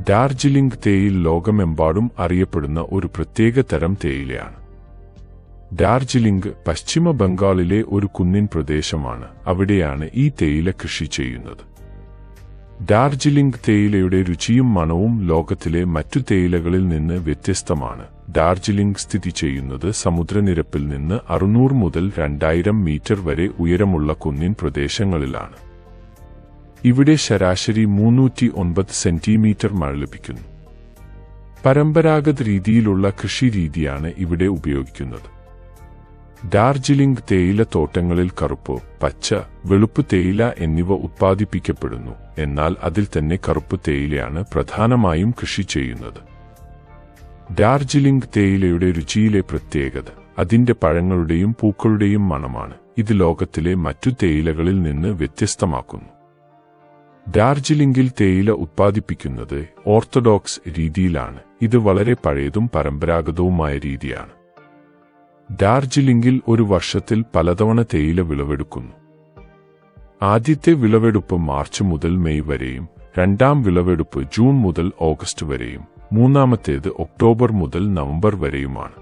ഡാർജിലിംഗ് തേയില ലോകമെമ്പാടും അറിയപ്പെടുന്ന ഒരു പ്രത്യേക തരം തേയിലയാണ്. ഡാർജിലിംഗ് പശ്ചിമ ബംഗാളിലെ ഒരു കുന്നിൻ പ്രദേശമാണ്. അവിടെയാണ് ഈ തേയില കൃഷി ചെയ്യുന്നത്. ഡാർജിലിംഗ് തേയിലയുടെ രുചിയും മണവും ലോകത്തിലെ മറ്റു തേയിലകളിൽ നിന്ന് വ്യത്യസ്തമാണ്. ഡാർജിലിംഗ് സ്ഥിതി ചെയ്യുന്നത് സമുദ്രനിരപ്പിൽ നിന്ന് 600 മുതൽ 2000 മീറ്റർ വരെ ഉയരമുള്ള കുന്നിൻ പ്രദേശങ്ങളിലാണ്. ഇവിടെ ശരാശരി 309 സെന്റിമീറ്റർ മഴ ലഭിക്കുന്നു. പരമ്പരാഗത രീതിയിലുള്ള കൃഷി രീതിയാണ് ഇവിടെ ഉപയോഗിക്കുന്നത്. ഡാർജിലിംഗ് തേയില തോട്ടങ്ങളിൽ കറുപ്പ്, പച്ച, വെളുപ്പ് തേയില എന്നിവ ഉത്പാദിപ്പിക്കപ്പെടുന്നു. എന്നാൽ അതിൽ തന്നെ കറുപ്പ് തേയിലയാണ് പ്രധാനമായും കൃഷി ചെയ്യുന്നത്. ഡാർജിലിംഗ് തേയിലയുടെ രുചിയിലെ പ്രത്യേകത അതിന്റെ പഴങ്ങളുടെയും പൂക്കളുടെയും മണമാണ്. ഇത് ലോകത്തിലെ മറ്റു തേയിലകളിൽ നിന്ന് വ്യത്യസ്തമാക്കുന്നു. ഡാർജിലിംഗിൽ തേയില ഉത്പാദിപ്പിക്കുന്നത് ഓർത്തഡോക്സ് രീതിയിലാണ്. ഇത് വളരെ പഴയതും പരമ്പരാഗതവുമായ രീതിയാണ്. ഡാർജിലിംഗിൽ ഒരു വർഷത്തിൽ പലതവണ തേയില വിളവെടുക്കുന്നു. ആദ്യത്തെ വിളവെടുപ്പ് മാർച്ച് മുതൽ മെയ് വരെയും, രണ്ടാം വിളവെടുപ്പ് ജൂൺ മുതൽ ഓഗസ്റ്റ് വരെയും, മൂന്നാമത്തേത് ഒക്ടോബർ മുതൽ നവംബർ വരെയുമാണ്.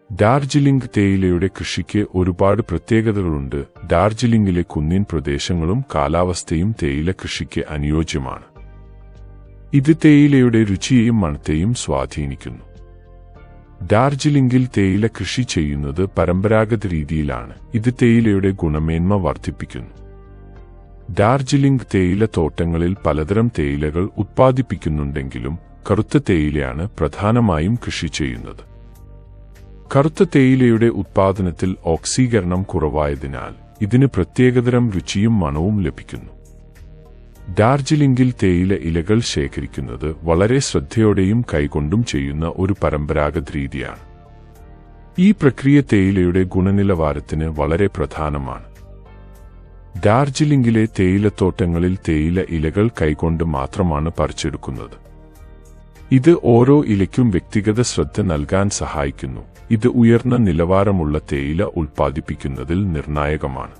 ഡാർജിലിംഗ് തേയിലയുടെ കൃഷിക്ക് ഒരുപാട് പ്രത്യേകതകളുണ്ട്. ഡാർജിലിംഗിലെ കുന്നിൻ പ്രദേശങ്ങളും കാലാവസ്ഥയും തേയില കൃഷിക്ക് അനുയോജ്യമാണ്. ഇത് തേയിലയുടെ രുചിയെയും മണത്തെയും സ്വാധീനിക്കുന്നു. ഡാർജിലിംഗിൽ തേയില കൃഷി ചെയ്യുന്നത് പരമ്പരാഗത രീതിയിലാണ്. ഇത് തേയിലയുടെ ഗുണമേന്മ വർദ്ധിപ്പിക്കുന്നു. ഡാർജിലിംഗ് തേയില തോട്ടങ്ങളിൽ പലതരം തേയിലകൾ ഉത്പാദിപ്പിക്കുന്നുണ്ടെങ്കിലും കറുത്ത തേയിലയാണ് പ്രധാനമായും കൃഷി ചെയ്യുന്നത്. കറുത്ത തേയിലയുടെ ഉത്പാദനത്തിൽ ഓക്സീകരണം കുറവായതിനാൽ ഇതിന് പ്രത്യേകതരം രുചിയും മണവും ലഭിക്കുന്നു. ഡാർജിലിംഗിൽ തേയില ഇലകൾ ശേഖരിക്കുന്നത് വളരെ ശ്രദ്ധയോടെയും കൈകൊണ്ടും ചെയ്യുന്ന ഒരു പരമ്പരാഗത രീതിയാണ്. ഈ പ്രക്രിയ തേയിലയുടെ ഗുണനിലവാരത്തിന് വളരെ പ്രധാനമാണ്. ഡാർജിലിംഗിലെ തേയിലത്തോട്ടങ്ങളിൽ തേയില ഇലകൾ കൈകൊണ്ട് മാത്രമാണ് പറിച്ചെടുക്കുന്നത്. ഇത് ഓരോ ഇലയ്ക്കും വ്യക്തിഗത ശ്രദ്ധ നൽകാൻ സഹായിക്കുന്നു. ഇത് ഉയർന്ന നിലവാരമുള്ള തേയില ഉൽപ്പാദിപ്പിക്കുന്നതിൽ നിർണായകമാണ്.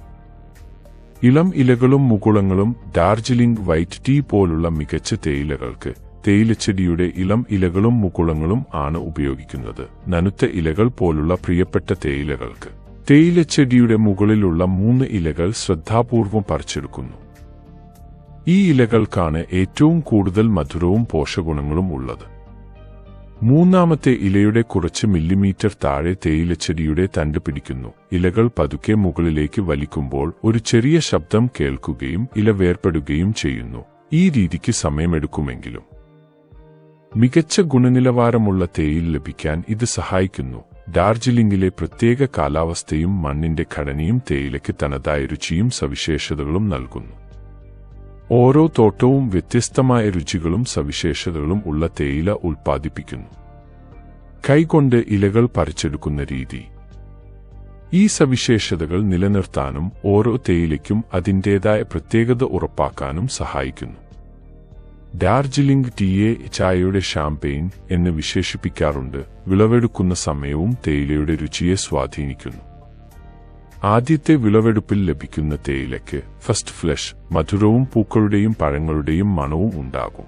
ഇളം ഇലകളും മുകുളങ്ങളും ഡാർജിലിംഗ് വൈറ്റ് ടീ പോലുള്ള മികച്ച തേയിലകൾക്ക് തേയിലച്ചെടിയുടെ ഇളം ഇലകളും മുകുളങ്ങളും ആണ് ഉപയോഗിക്കുന്നത്. നനുത്ത ഇലകൾ പോലുള്ള പ്രിയപ്പെട്ട തേയിലകൾക്ക് തേയിലച്ചെടിയുടെ മുകളിലുള്ള 3 ഇലകൾ ശ്രദ്ധാപൂർവം പറിച്ചെടുക്കുന്നു. ഈ ഇലകൾക്കാണ് ഏറ്റവും കൂടുതൽ മധുരവും പോഷകഗുണങ്ങളും ഉള്ളത്. മൂന്നാമത്തെ ഇലയുടെ കുറച്ച് മില്ലിമീറ്റർ താഴെ തേയിലച്ചെടിയുടെ തണ്ട് പിടിക്കുന്നു. ഇലകൾ പതുക്കെ മുകളിലേക്ക് വലിക്കുമ്പോൾ ഒരു ചെറിയ ശബ്ദം കേൾക്കുകയും ഇല വേർപെടുകയും ചെയ്യുന്നു. ഈ രീതിക്ക് സമയമെടുക്കുമെങ്കിലും മികച്ച ഗുണനിലവാരമുള്ള തേയില ലഭിക്കാൻ ഇത് സഹായിക്കുന്നു. ഡാർജിലിംഗിലെ പ്രത്യേക കാലാവസ്ഥയും മണ്ണിന്റെ ഘടനയും തേയിലയ്ക്ക് തനതായ രുചിയും സവിശേഷതകളും നൽകുന്നു. ഓരോ തോട്ടവും വ്യത്യസ്തമായ രുചികളും സവിശേഷതകളും ഉള്ള തേയില ഉൽപ്പാദിപ്പിക്കുന്നു. കൈകൊണ്ട് ഇലകൾ പറിച്ചെടുക്കുന്ന രീതി ഈ സവിശേഷതകൾ നിലനിർത്താനും ഓരോ തേയിലയ്ക്കും അതിൻ്റേതായ പ്രത്യേകത ഉറപ്പാക്കാനും സഹായിക്കുന്നു. ഡാർജിലിംഗ് ടീയെ ചായയുടെ ഷാംപെയിൻ എന്ന് വിശേഷിപ്പിക്കാറുണ്ട്. വിളവെടുക്കുന്ന സമയവും തേയിലയുടെ രുചിയെ സ്വാധീനിക്കുന്നു. ആദ്യത്തെ വിളവെടുപ്പിൽ ലഭിക്കുന്ന തേയിലയ്ക്ക് ഫസ്റ്റ് ഫ്ലഷ് മധുരവും പൂക്കളുടെയും പഴങ്ങളുടെയും മണവും ഉണ്ടാകും.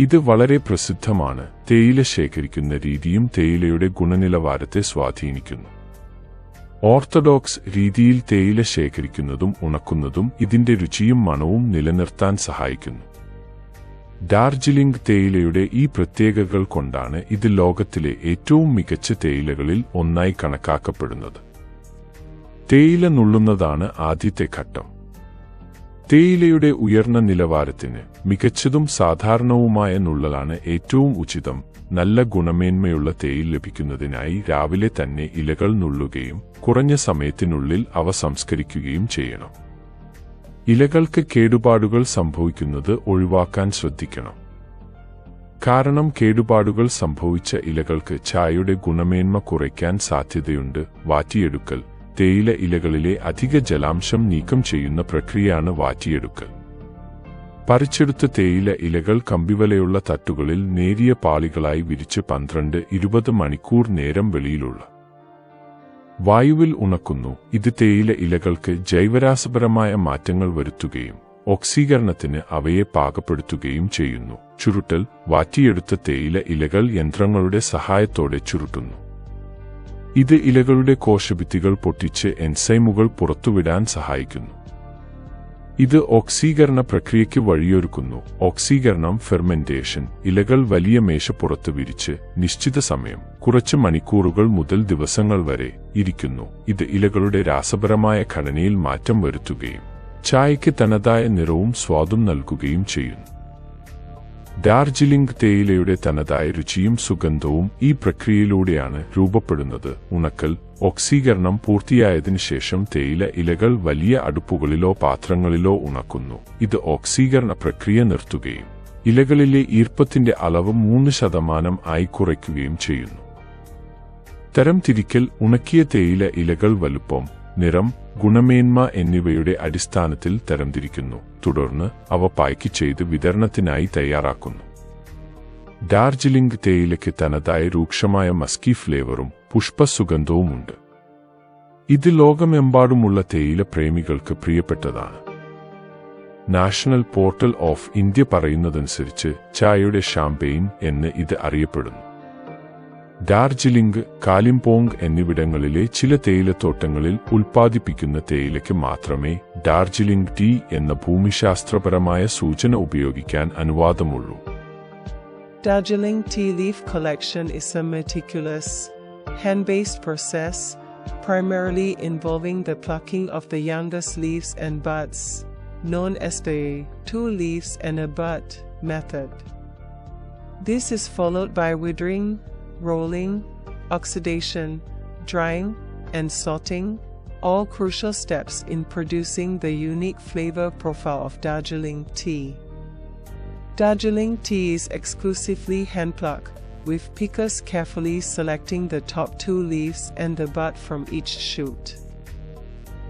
ഇത് വളരെ പ്രസിദ്ധമാണ്. തേയില ശേഖരിക്കുന്ന രീതിയും തേയിലയുടെ ഗുണനിലവാരത്തെ സ്വാധീനിക്കുന്നു. ഓർത്തഡോക്സ് രീതിയിൽ തേയില ശേഖരിക്കുന്നതും ഉണക്കുന്നതും ഇതിന്റെ രുചിയും മണവും നിലനിർത്താൻ സഹായിക്കുന്നു. ഡാർജിലിംഗ് തേയിലയുടെ ഈ പ്രത്യേകതകൾ കൊണ്ടാണ് ഇത് ലോകത്തിലെ ഏറ്റവും മികച്ച തേയിലകളിൽ ഒന്നായി കണക്കാക്കപ്പെടുന്നത്. തേയില നുള്ളുന്നതാണ് ആദ്യത്തെ ഘട്ടം. തേയിലയുടെ ഉയർന്ന നിലവാരത്തിന് മികച്ചതും സാധാരണവുമായ നുള്ളലാണ് ഏറ്റവും ഉചിതം. നല്ല ഗുണമേന്മയുള്ള തേയില ലഭിക്കുന്നതിനായി രാവിലെ തന്നെ ഇലകൾ നുള്ളുകയും കുറഞ്ഞ സമയത്തിനുള്ളിൽ അവ സംസ്കരിക്കുകയും ചെയ്യണം. ഇലകൾക്ക് കേടുപാടുകൾ സംഭവിക്കുന്നത് ഒഴിവാക്കാൻ ശ്രദ്ധിക്കണം. കാരണം കേടുപാടുകൾ സംഭവിച്ച ഇലകൾക്ക് ചായയുടെ ഗുണമേന്മ കുറയ്ക്കാൻ സാധ്യതയുണ്ട്. വാറ്റിയെടുക്കൽ തേയില ഇലകളിലെ അധിക ജലാംശം നീക്കം ചെയ്യുന്ന പ്രക്രിയയാണ് വാറ്റിയെടുക്കൽ. പറിച്ചെടുത്ത തേയില ഇലകൾ കമ്പിവലയുള്ള തട്ടുകളിൽ നേരിയ പാളികളായി വിരിച്ച് 12-20 മണിക്കൂർ നേരം വെളിയിലുള്ള വായുവിൽ ഉണക്കുന്നു. ഇത് തേയില ഇലകൾക്ക് ജൈവരാസപരമായ മാറ്റങ്ങൾ വരുത്തുകയും ഓക്സീകരണത്തിന് അവയെ പാകപ്പെടുത്തുകയും ചെയ്യുന്നു. ചുരുട്ടൽ വാറ്റിയെടുത്ത തേയില ഇലകൾ യന്ത്രങ്ങളുടെ സഹായത്തോടെ ചുരുട്ടുന്നു. ഇത് ഇലകളുടെ കോശഭിത്തികൾ പൊട്ടിച്ച് എൻസൈമുകൾ പുറത്തുവിടാൻ സഹായിക്കുന്നു. ഇത് ഓക്സീകരണ പ്രക്രിയയ്ക്ക് വഴിയൊരുക്കുന്നു. ഓക്സീകരണം ഫെർമെന്റേഷൻ ഇലകൾ വലിയ മേശപ്പുറത്ത് വിരിച്ച് നിശ്ചിത സമയം കുറച്ച് മണിക്കൂറുകൾ മുതൽ ദിവസങ്ങൾ വരെ ഇരിക്കുന്നു. ഇത് ഇലകളുടെ രാസപരമായ ഘടനയിൽ മാറ്റം വരുത്തുകയും ചായയ്ക്ക് തനതായ നിറവും സ്വാദും നൽകുകയും ചെയ്യുന്നു. ഡാർജിലിംഗ് തേയിലയുടെ തനതായ രുചിയും സുഗന്ധവും ഈ പ്രക്രിയയിലൂടെയാണ് രൂപപ്പെടുന്നത്. ഉണക്കൽ ഓക്സീകരണം പൂർത്തിയായതിനു ശേഷം തേയില ഇലകൾ വലിയ അടുപ്പുകളിലോ പാത്രങ്ങളിലോ ഉണക്കുന്നു. ഇത് ഓക്സീകരണ പ്രക്രിയ നിർത്തുകയും ഇലകളിലെ ഈർപ്പത്തിന്റെ അളവ് 3% ആയി കുറയ്ക്കുകയും ചെയ്യുന്നു. തരംതിരിക്കൽ ഉണക്കിയ തേയില ഇലകൾ വലുപ്പം, നിറം, ഗുണമേന്മ എന്നിവയുടെ അടിസ്ഥാനത്തിൽ തരംതിരിക്കുന്നു. തുടർന്ന് അവ പായ്ക്ക് ചെയ്ത് വിതരണത്തിനായി തയ്യാറാക്കുന്നു. ഡാർജിലിംഗ് തേയിലയ്ക്ക് തനതായ രൂക്ഷമായ മസ്കി ഫ്ലേവറും പുഷ്പസുഗന്ധവുമുണ്ട്. ഇത് ലോകമെമ്പാടുമുള്ള തേയില പ്രേമികൾക്ക് പ്രിയപ്പെട്ടതാണ്. നാഷണൽ പോർട്ടൽ ഓഫ് ഇന്ത്യ പറയുന്നതനുസരിച്ച് ചായയുടെ ഷാംപെയിൻ എന്ന് ഇത് അറിയപ്പെടുന്നു. ഡാർജിലിംഗ്, കാലിംപോങ് എന്നിവിടങ്ങളിലെ ചില തേയിലത്തോട്ടങ്ങളിൽ ഉൽപ്പാദിപ്പിക്കുന്ന തേയിലയ്ക്ക് മാത്രമേ ഡാർജിലിംഗ് ടീ എന്ന ഭൂമിശാസ്ത്രപരമായ സൂചന ഉപയോഗിക്കാൻ അനുവാദമുള്ളൂ. Darjeeling tea leaf collection is a meticulous, hand-based process, primarily involving the plucking of the youngest leaves and buds, known as the 2 leaves and a bud method. This is followed by withering, rolling, oxidation, drying, and sorting, all crucial steps in producing the unique flavor profile of Darjeeling tea. Darjeeling tea is exclusively hand-plucked, with pickers carefully selecting the top 2 leaves and the bud from each shoot.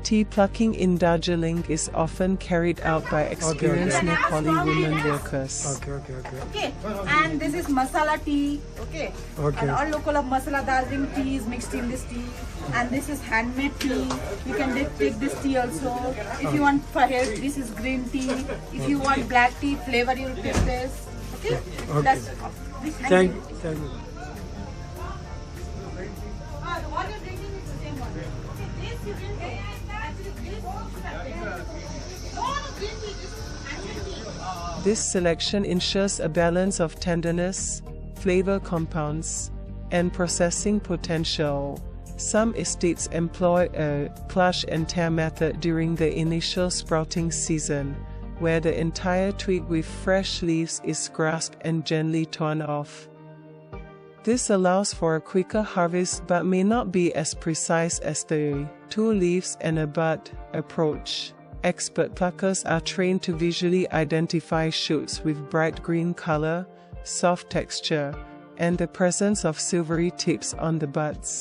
Tea plucking in Darjeeling is often carried out by experienced Nepali women workers. Okay, and this is masala tea. Okay. And all local of masala Darjeeling tea is mixed in this tea. And this is handmade tea. You can take this tea also. If you want for health, this is green tea. If you want black tea flavor, you'll take this. Okay. That's Thank you. What you're drinking is the same one. Okay, this you can take. This selection ensures a balance of tenderness, flavor compounds, and processing potential. Some estates employ a plush and tear method during the initial sprouting season, where the entire twig with fresh leaves is grasped and gently torn off. This allows for a quicker harvest but may not be as precise as the 2 leaves and a bud approach. Expert pluckers are trained to visually identify shoots with bright green color, soft texture, and the presence of silvery tips on the buds.